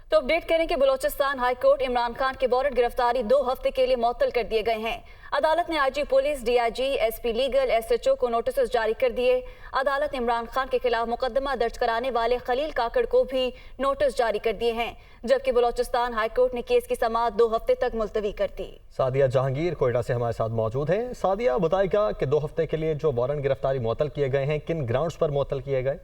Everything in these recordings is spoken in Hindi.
तो अपडेट करें कि बलोचिस्तान हाई कोर्ट इमरान खान के वारंट गिरफ्तारी 2 हफ्ते के लिए मुअत्तल कर दिए गए हैं। अदालत ने IG police, DIG, SP legal, SHO को नोटिस जारी कर दिए। अदालत ने इमरान खान के खिलाफ मुकदमा दर्ज कराने वाले खलील काकड़ को भी नोटिस जारी कर दिए हैं, जबकि बलोचिस्तान हाई कोर्ट ने केस की समाअत 2 हफ्ते तक मुलतवी कर दी। सादिया जहांगीर कोयटा से हमारे साथ मौजूद हैं। सादिया, बताएगा कि 2 हफ्ते के लिए जो वारंट गिरफ्तारी मुअत्तल किए गए हैं, किन ग्राउंड्स पर मुअत्तल किए गए?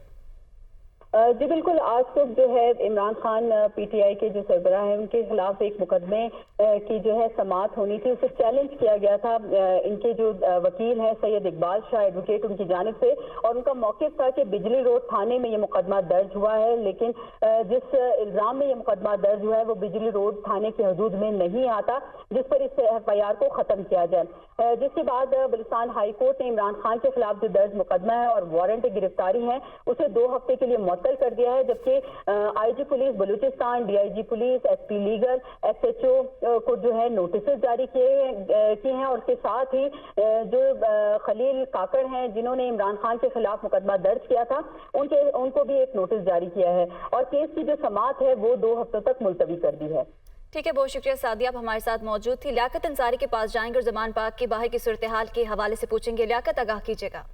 जी बिल्कुल, आज सुबह जो है इमरान खान पीटीआई के जो सरबराह हैं उनके खिलाफ एक मुकदमे की जो है समाअत होनी थी, उसे चैलेंज किया गया था। इनके जो वकील हैं सैयद इकबाल शाह एडवोकेट, उनकी जानिब से, और उनका मौक़िफ़ था कि बिजली रोड थाने में ये मुकदमा दर्ज हुआ है, लेकिन जिस इल्ज़ाम में ये मुकदमा दर्ज हुआ है वो बिजली रोड थाने की हदूद में नहीं आता, जिस पर इस एफआईआर को ख़त्म किया जाए। जिसके बाद बलूचिस्तान हाई कोर्ट ने इमरान खान के खिलाफ जो दर्ज मुकदमा है और वारंट गिरफ्तारी है उसे 2 हफ्ते के लिए मुअत्तल कर दिया है, जबकि IG police Balochistan, DIG police, SP legal, SHO को जो है नोटिस जारी किए हैं, और उसके साथ ही जो खलील काकड़ हैं जिन्होंने इमरान खान के खिलाफ मुकदमा दर्ज किया था उनको भी एक नोटिस जारी किया है, और केस की जो समाअत है वो 2 हफ्तों तक मुलतवी कर दी है। ठीक है, बहुत शुक्रिया सादिया, आप हमारे साथ मौजूद थी। लियाकत अंसारी के पास जाएंगे और जमान पाक के बाहर की सूरत हाल के हवाले से पूछेंगे। लियाकत, आगाह कीजिएगा।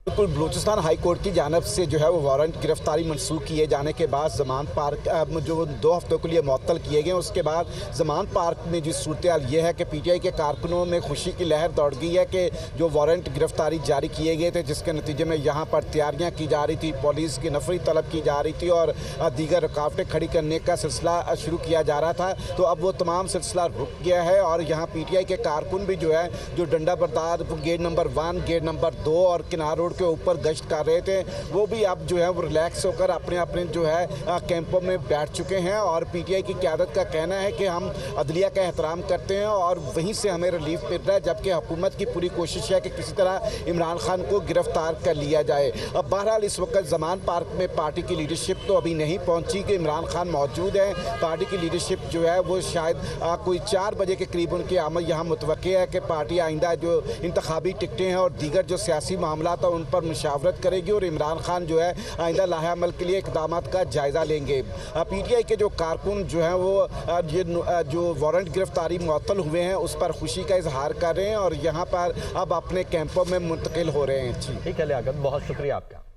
बिल्कुल, बलूचिस्तान हाई कोर्ट की जानब से जो है वो वारंट गिरफ्तारी मंसूख किए जाने के बाद जमान पार्क जो 2 हफ्तों के लिए मुअत्तल किए गए, उसके बाद जमान पार्क में जो सूरत हाल ये है कि पीटीआई के कारकुनों में खुशी की लहर दौड़ गई है कि जो वारंट गिरफ्तारी जारी किए गए थे, जिसके नतीजे में यहाँ पर तैयारियाँ की जा रही थी, पुलिस की नफरी तलब की जा रही थी और दीगर रुकावटें खड़ी करने का सिलसिला शुरू किया जा रहा था, तो अब वो तमाम सिलसिला रुक गया है। और यहाँ पीटीआई के कारकुन भी जो है जो डंडा बरदार गेट नंबर 1, गेट नंबर 2 और किनार रोड के ऊपर गश्त कर रहे थे, वो भी अब जो है वो रिलैक्स होकर अपने अपने जो है कैंपों में बैठ चुके हैं। और पीटीआई की क़यादत का कहना है कि हम अदलिया का एहतराम करते हैं और वहीं से हमें रिलीफ मिल रहा है, जबकि हुकूमत की पूरी कोशिश है कि किसी तरह इमरान खान को गिरफ्तार कर लिया जाए। अब बहरहाल इस वक्त जमान पार्क में पार्टी की लीडरशिप तो अभी नहीं पहुँची कि इमरान खान मौजूद है। पार्टी की लीडरशिप जो है वो शायद कोई 4 बजे के करीब उनकी आमद यहाँ मुतवक्के है कि पार्टी आइंदा जो इंतखाबी टिकटें हैं और दीगर जो सियासी मामला था उन पर मुशावरत करेगी और इमरान खान जो है आइंदा लाहे अमल के लिए इक़दाम का जायज़ा लेंगे। पीटीआई के जो कारकुन जो हैं वो ये जो वारंट गिरफ्तारी मुअत्तल हुए हैं उस पर खुशी का इजहार कर रहे हैं और यहाँ पर अब अपने कैंपों में मुंतकिल हो रहे हैं। ठीक है लियाकत, बहुत शुक्रिया आपका।